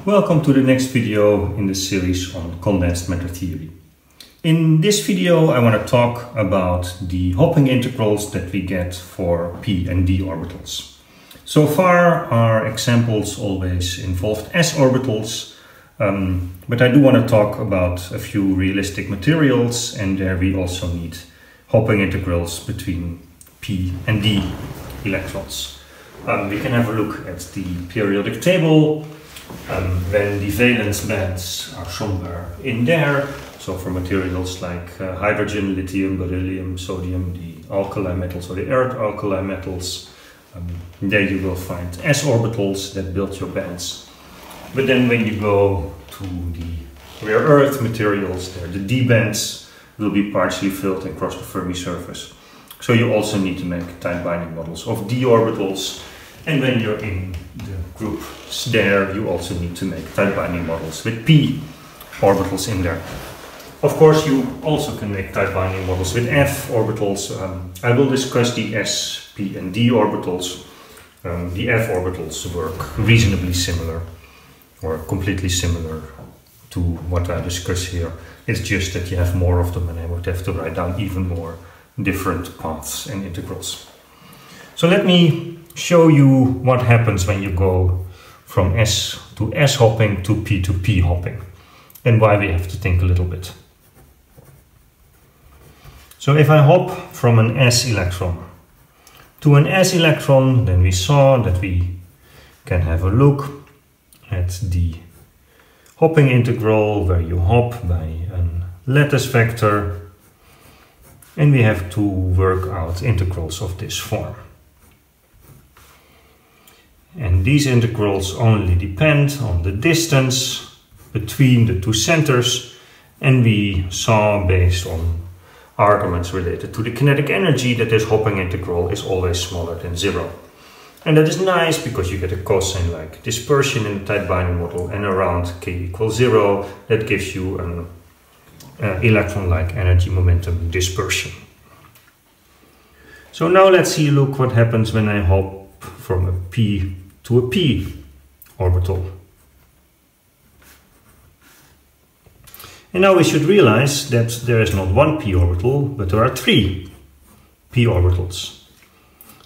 Welcome to the next video in the series on condensed matter theory. In this video I want to talk about the hopping integrals that we get for p and d orbitals. So far our examples always involved s orbitals, but I do want to talk about a few realistic materials, and there we also need hopping integrals between p and d electrons. We can have a look at the periodic table. When the valence bands are somewhere in there, so for materials like hydrogen, lithium, beryllium, sodium, the alkali metals or the earth alkali metals, there you will find s orbitals that build your bands. But then when you go to the rare earth materials, there the d bands will be partially filled across the Fermi surface. So you also need to make tight binding models of d orbitals. And when you're in the groups there, you also need to make tight binding models with p orbitals in there. Of course, you also can make tight binding models with f orbitals. I will discuss the s, p and d orbitals. The f orbitals work reasonably similar or completely similar to what I discuss here. It's just that you have more of them and I would have to write down even more different paths and integrals. So let me show you what happens when you go from S to S hopping to P hopping, and why we have to think a little bit. So if I hop from an S electron to an S electron, then we saw that we can have a look at the hopping integral where you hop by a lattice vector, and we have to work out integrals of this form. And these integrals only depend on the distance between the two centers, and we saw based on arguments related to the kinetic energy that this hopping integral is always smaller than 0. And that is nice because you get a cosine like dispersion in the tight binding model, and around k equals 0 that gives you an electron-like energy momentum dispersion. So now let's see, look what happens when I hop from a p to a p orbital. And now we should realize that there is not one p orbital, but there are 3 p orbitals.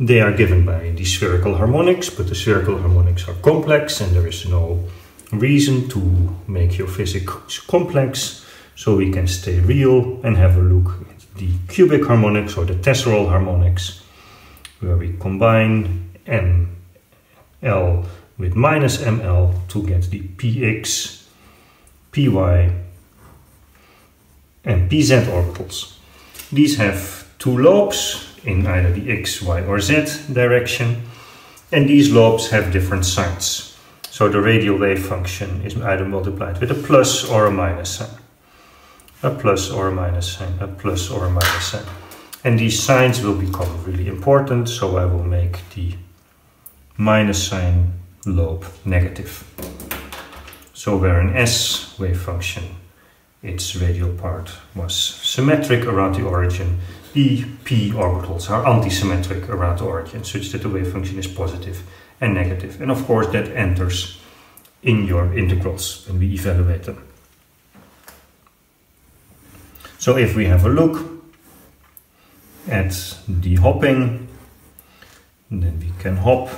They are given by the spherical harmonics, but the spherical harmonics are complex and there is no reason to make your physics complex, so we can stay real and have a look at the cubic harmonics or the tesseract harmonics, where we combine ml with minus ml to get the px, py and pz orbitals. These have 2 lobes in either the x, y or z direction, and these lobes have different signs. So the radial wave function is either multiplied with a plus or a minus sign. A plus or a minus sign, a plus or a minus sign. And these signs will become really important, so I will make the minus sign lobe negative. So where an S wave function, its radial part was symmetric around the origin, the p orbitals are anti-symmetric around the origin, such that the wave function is positive and negative. And of course that enters in your integrals when we evaluate them. So if we have a look at the hopping, then we can hop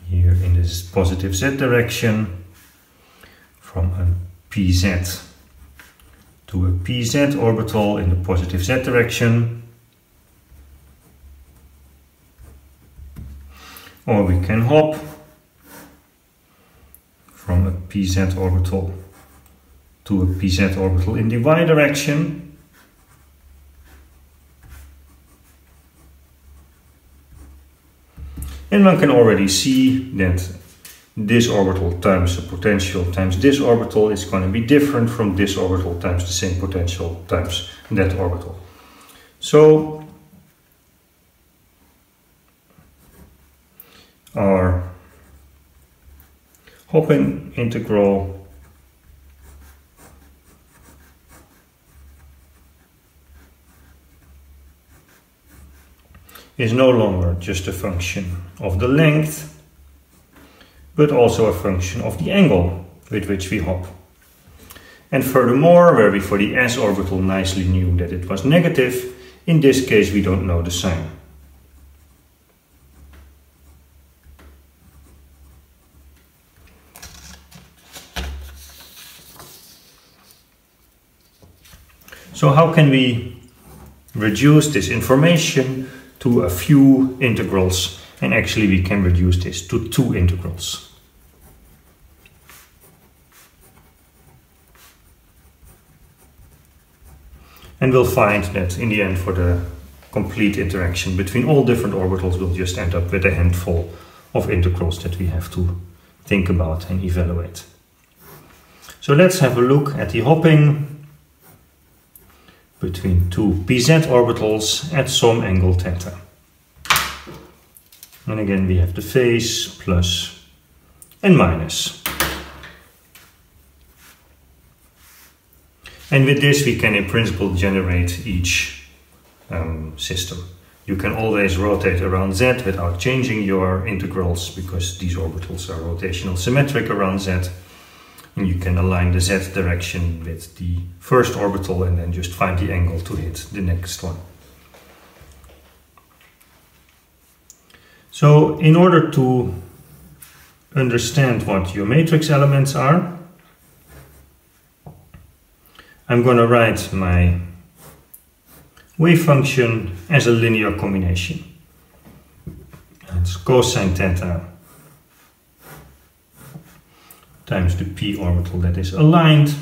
here in this positive z direction from a pz to a pz orbital in the positive z direction, or we can hop from a pz orbital to a pz orbital in the y direction. And one can already see that this orbital times the potential times this orbital is going to be different from this orbital times the same potential times that orbital. So our hopping integral is no longer just a function of the length, but also a function of the angle with which we hop. And furthermore, where we for the s orbital nicely knew that it was negative, in this case we don't know the sign. So how can we reduce this information to a few integrals? And actually we can reduce this to 2 integrals. And we'll find that in the end, for the complete interaction between all different orbitals, we'll just end up with a handful of integrals that we have to think about and evaluate. So let's have a look at the hopping between 2 pz orbitals at some angle theta. And again we have the phase plus and minus. And with this we can in principle generate each system. You can always rotate around z without changing your integrals, because these orbitals are rotational symmetric around z. And you can align the z direction with the first orbital and then just find the angle to hit the next one. So in order to understand what your matrix elements are, I'm going to write my wave function as a linear combination. It's cosine theta times the p orbital that is aligned,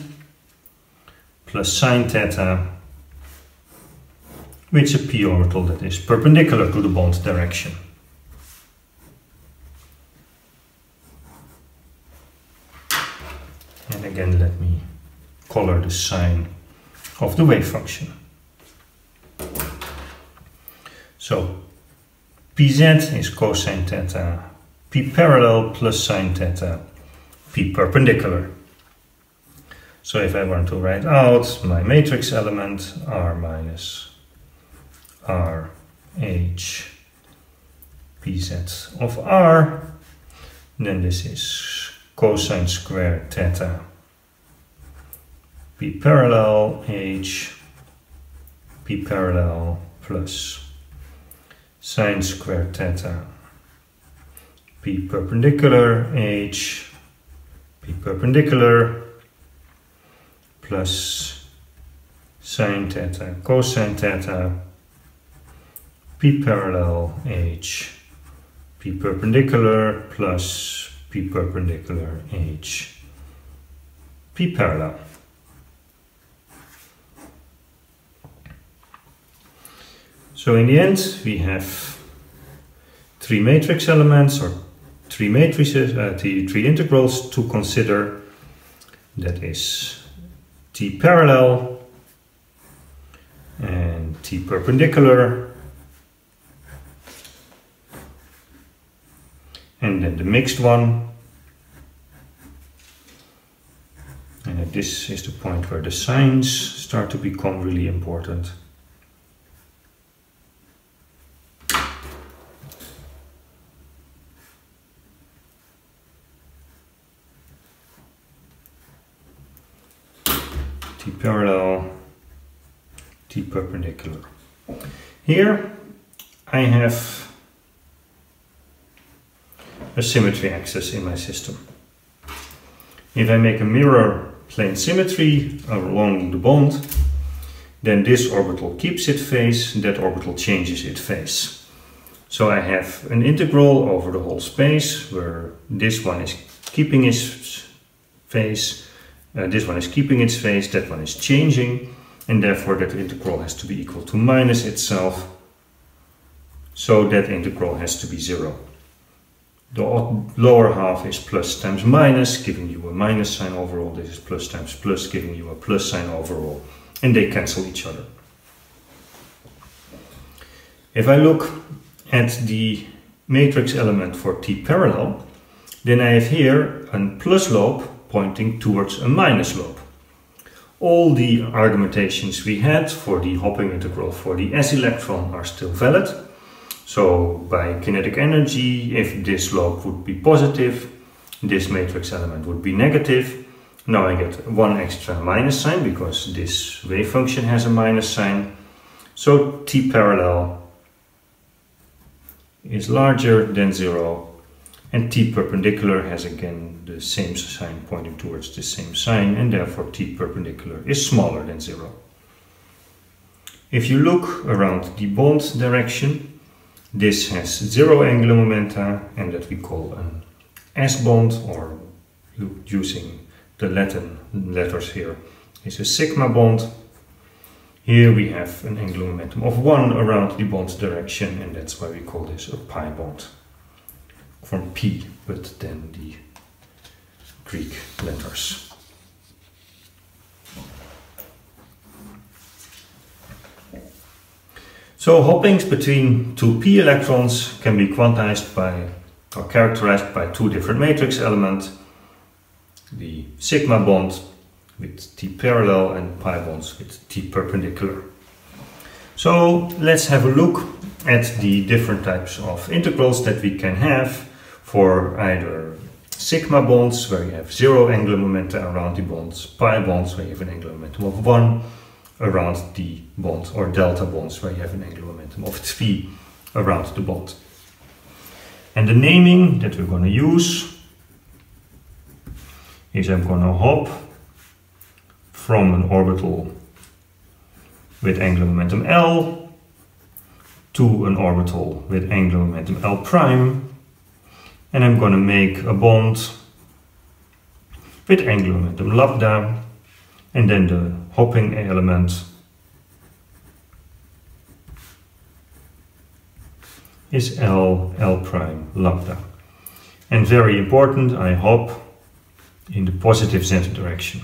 plus sine theta, with a p orbital that is perpendicular to the bond direction. And again, let me color the sign of the wave function. So pz is cosine theta, p parallel plus sine theta, p perpendicular. So if I want to write out my matrix element r minus r h pz of r, then this is cosine squared theta p parallel h p parallel plus sine squared theta p perpendicular h p perpendicular plus sine theta cosine theta p parallel h p perpendicular plus p perpendicular h p parallel. So in the end we have 3 matrix elements, or 3 matrices, 3 integrals to consider. That is t parallel and t perpendicular, and then the mixed one. And this is the point where the signs start to become really important. T parallel, T perpendicular. Here I have a symmetry axis in my system. If I make a mirror plane symmetry along the bond, then this orbital keeps its phase, that orbital changes its phase. So I have an integral over the whole space where this one is keeping its phase, this one is keeping its phase, that one is changing, and therefore that integral has to be equal to minus itself. So that integral has to be 0. The lower half is plus times minus, giving you a minus sign overall. This is plus times plus, giving you a plus sign overall. And they cancel each other. If I look at the matrix element for T parallel, then I have here a plus lobe pointing towards a minus lobe. All the argumentations we had for the hopping integral for the s electron are still valid. So by kinetic energy, if this lobe would be positive, this matrix element would be negative. Now I get one extra minus sign because this wave function has a minus sign. So t parallel is larger than 0, and t perpendicular has again the same sign pointing towards the same sign, and therefore t perpendicular is smaller than 0. If you look around the bond direction, this has 0 angular momenta, and that we call an S bond, or using the Latin letters here is a sigma bond. Here we have an angular momentum of 1 around the bond direction, and that's why we call this a pi bond, from P, but then the Greek letters. So hoppings between two p electrons can be quantized by, or characterized by, two different matrix elements, the sigma bond with t parallel and pi bonds with t perpendicular. So let's have a look at the different types of integrals that we can have for either sigma bonds, where you have 0 angular momenta around the bonds, pi bonds, where you have an angular momentum of 1 around the bond, or delta bonds, where you have an angular momentum of 3 around the bond. And the naming that we're going to use is I'm going to hop from an orbital with angular momentum L to an orbital with angular momentum L prime, and I'm going to make a bond with angular momentum lambda, and then the hopping element is L prime lambda. And very important, I hop in the positive z direction.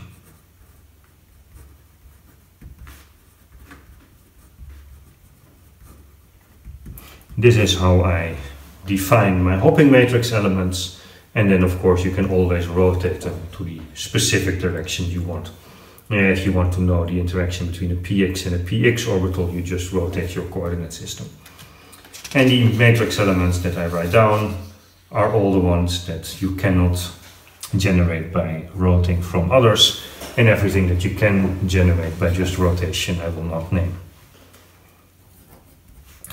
This is how I define my hopping matrix elements, and then of course you can always rotate them to the specific direction you want. If you want to know the interaction between a px and a px orbital, you just rotate your coordinate system. And the matrix elements that I write down are all the ones that you cannot generate by rotating from others, and everything that you can generate by just rotation I will not name.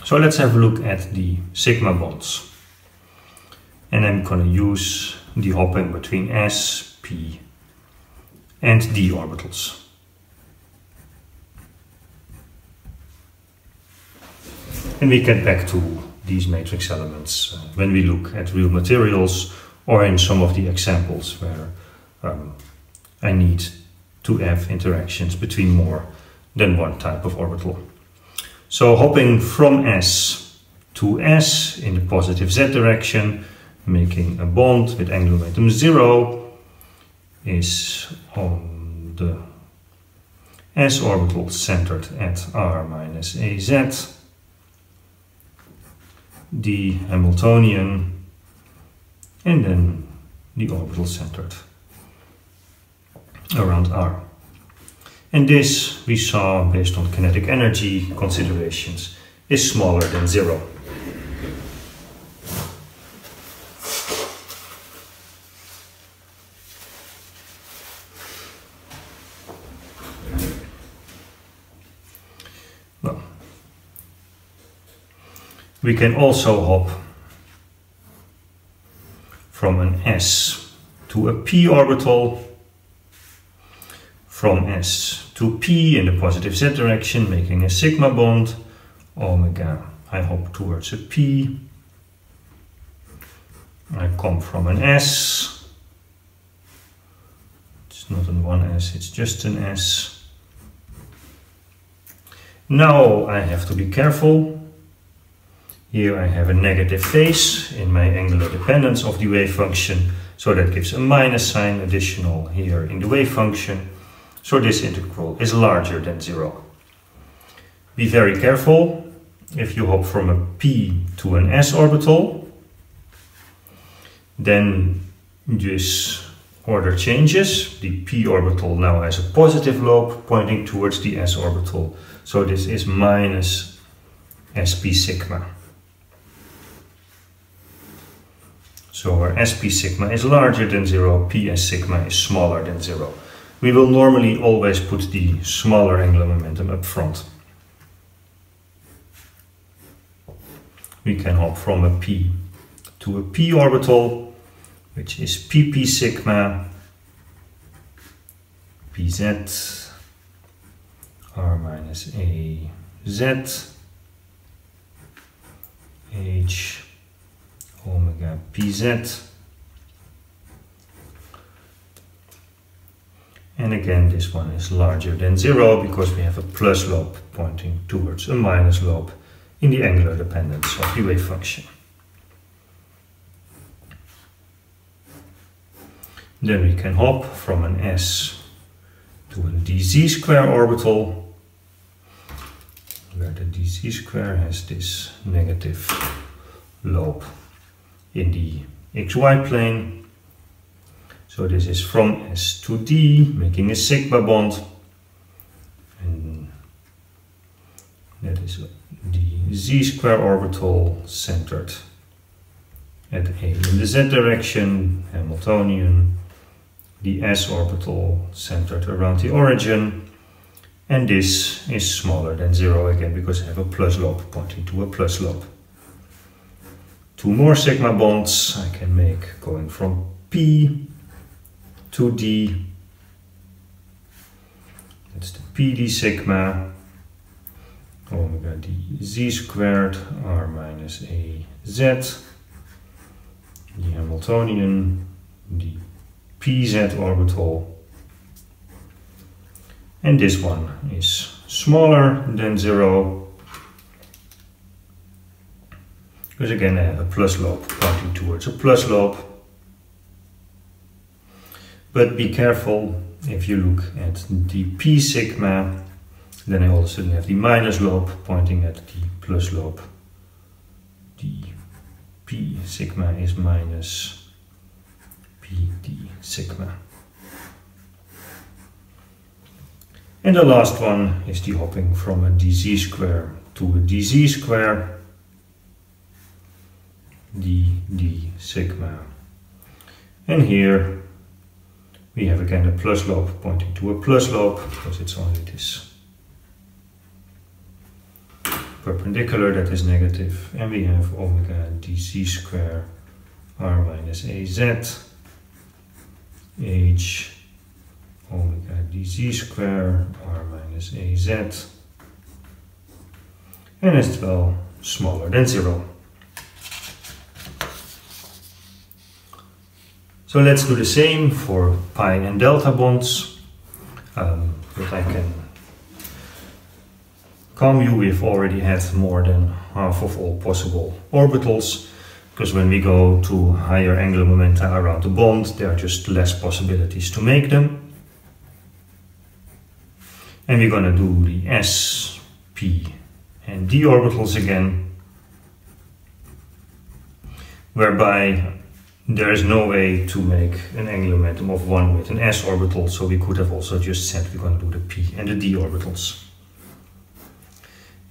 So let's have a look at the sigma bonds. And I'm going to use the hopping between s, p and d orbitals. And we get back to these matrix elements when we look at real materials, or in some of the examples where I need to have interactions between more than one type of orbital. So hopping from S to S in the positive Z direction, making a bond with angular momentum 0, is on the S orbital centered at r minus az, the Hamiltonian, and then the orbital centered around r. And this, we saw based on kinetic energy considerations, is smaller than 0. Well, we can also hop from an S to a p orbital, from S to p in the positive z direction, making a sigma bond, omega. I hop towards a p. I come from an S. It's not an 1s, it's just an S. Now I have to be careful. Here I have a negative phase in my angular dependence of the wave function, so that gives a minus sign additional here in the wave function. So this integral is larger than 0. Be very careful. If you hop from a p to an s orbital, then this order changes. The p orbital now has a positive lobe pointing towards the s orbital. So this is minus sp sigma. So where sp sigma is larger than 0, ps sigma is smaller than 0. We will normally always put the smaller angular momentum up front. We can hop from a p to a p orbital, which is pp sigma, pz, r minus a z, h omega pz. And again, this one is larger than 0 because we have a plus lobe pointing towards a minus lobe in the angular dependence of the wave function. Then we can hop from an s to a dz square orbital, where the dz square has this negative lobe in the xy plane. So this is from S to D, making a sigma bond, and that is the z square orbital centered at A in the z direction, Hamiltonian, the s orbital centered around the origin, and this is smaller than 0 again because I have a plus lobe pointing to a plus lobe. Two more sigma bonds I can make going from P to D. That's the PD sigma, omega d z squared, r minus a z, the Hamiltonian, the pz orbital, and this one is smaller than 0, because again I have a plus lobe pointing towards a plus lobe. But be careful, if you look at the p sigma, then I also have the minus lobe pointing at the plus lobe. The p sigma is minus pd sigma. And the last one is the hopping from a dz square to a dz square, d sigma. And here we have again a plus lobe pointing to a plus lobe because it's only this perpendicular that is negative, and we have omega dz square, r minus a z, h omega dz square, r minus a z, and as well smaller than 0. So let's do the same for pi and delta bonds, but I can calm you, we've already had more than half of all possible orbitals, because when we go to higher angular momenta around the bond, there are just less possibilities to make them. And we're going to do the s, p and d orbitals again, whereby there is no way to make an angular momentum of 1 with an s orbital, so we could have also just said we're going to do the p and the d orbitals.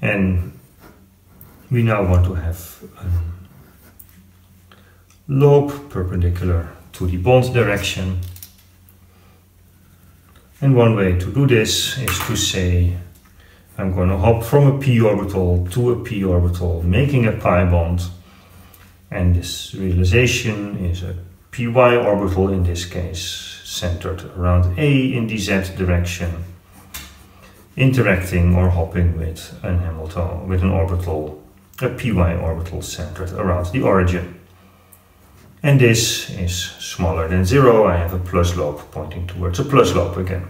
And we now want to have a lobe perpendicular to the bond direction. And one way to do this is to say I'm going to hop from a p orbital to a p orbital, making a pi bond. And this realization is a py orbital, in this case centered around A in the z direction, interacting or hopping with an orbital, a py orbital centered around the origin. And this is smaller than 0. I have a plus lobe pointing towards a plus lobe again.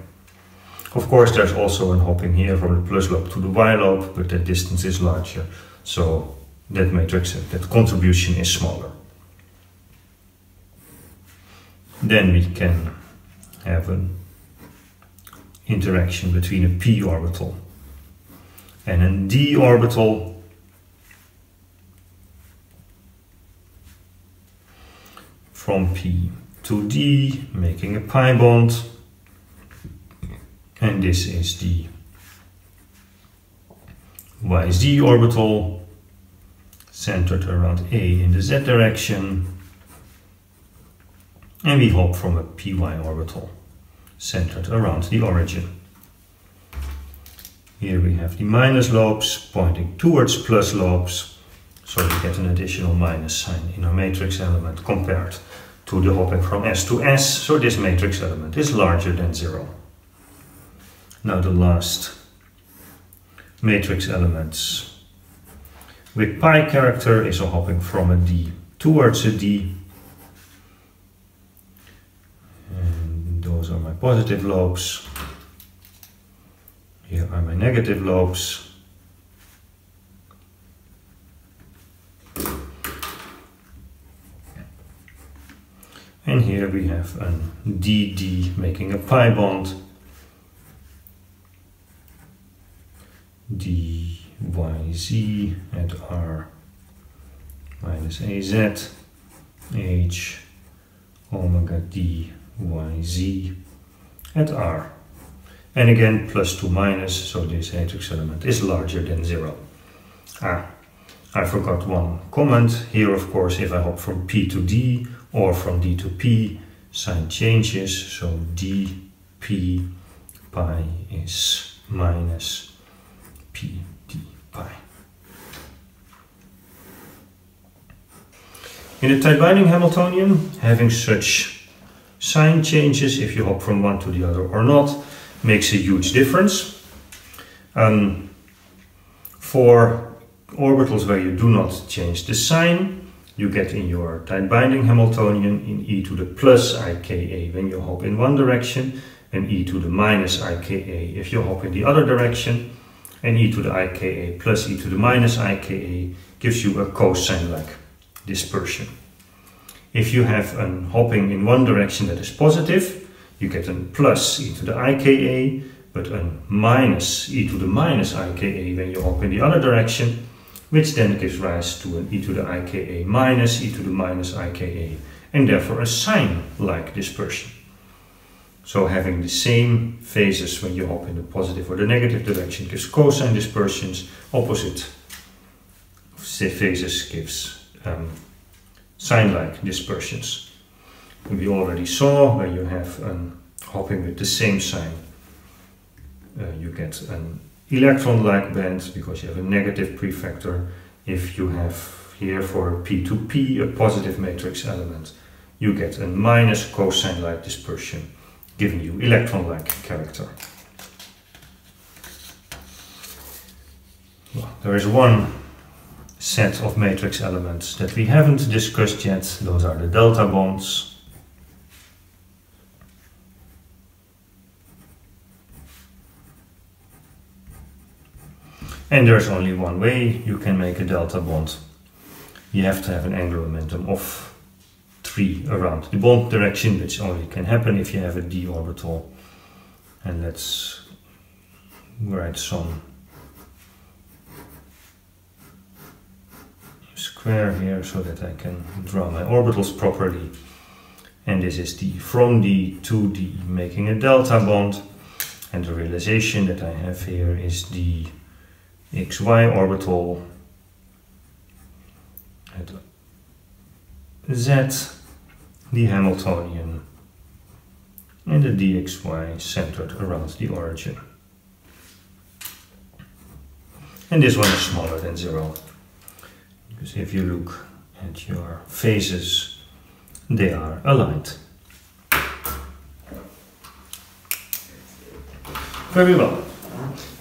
Of course, there's also a hopping here from the plus lobe to the y lobe, but the distance is larger, so that matrix, that contribution is smaller. Then we can have an interaction between a p orbital and a d orbital. From p to d, making a pi bond. And this is the yz orbital, centered around A in the z direction, and we hop from a py orbital centered around the origin. Here we have the minus lobes pointing towards plus lobes, so we get an additional minus sign in our matrix element compared to the hopping from S to S, so this matrix element is larger than 0. Now the last matrix elements with pi character is a hopping from a D towards a D. And those are my positive lobes. Here are my negative lobes. And here we have a DD making a pi bond. DYZ at R minus AZ H omega DYZ at R. And again, plus to minus, so this matrix element is larger than 0. I forgot one comment. Here, of course, if I hop from P to D or from D to P, sign changes, so dP pi is minus P d pi. In a tight binding Hamiltonian, having such sign changes, if you hop from one to the other or not, makes a huge difference. For orbitals where you do not change the sign, you get in your tight binding Hamiltonian in e to the plus ika when you hop in one direction, and e to the minus ika if you hop in the other direction, and e to the ika plus e to the minus ika gives you a cosine-like dispersion. If you have a hopping in one direction that is positive, you get a plus e to the ika, but a minus e to the minus ika when you hop in the other direction, which then gives rise to an e to the ika minus e to the minus ika, and therefore a sine-like dispersion. So having the same phases when you hop in the positive or the negative direction gives cosine dispersions, opposite phases gives sine-like dispersions. We already saw where you have hopping with the same sign, you get an electron-like band because you have a negative prefactor. If you have here for P to P a positive matrix element, you get a minus cosine-like dispersion, giving you electron-like character. Well, there is one set of matrix elements that we haven't discussed yet. Those are the delta bonds. And there's only one way you can make a delta bond. You have to have an angular momentum of 3 around the bond direction, which only can happen if you have a d orbital. And let's write some square here so that I can draw my orbitals properly. And this is the from D to D making a delta bond. And the realization that I have here is the xy orbital at Z, the Hamiltonian, and the dxy centered around the origin. And this one is smaller than 0, because if you look at your phases, they are aligned. Very well.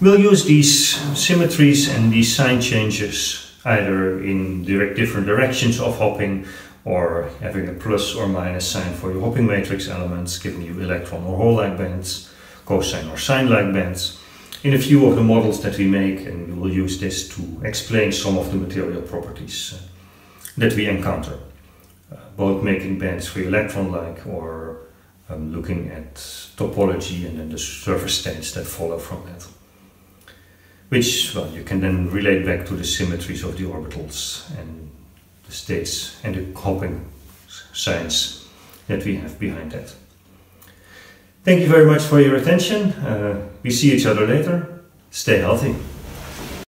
We'll use these symmetries and these sign changes either in different directions of hopping, or having a plus or minus sign for your hopping matrix elements, giving you electron or hole-like bands, cosine or sine-like bands, in a few of the models that we make, and we will use this to explain some of the material properties that we encounter, both making bands for electron-like or looking at topology and then the surface states that follow from that. Which, well, you can then relate back to the symmetries of the orbitals and the states and the hopping signs that we have behind that. Thank you very much for your attention. We see each other later. Stay healthy.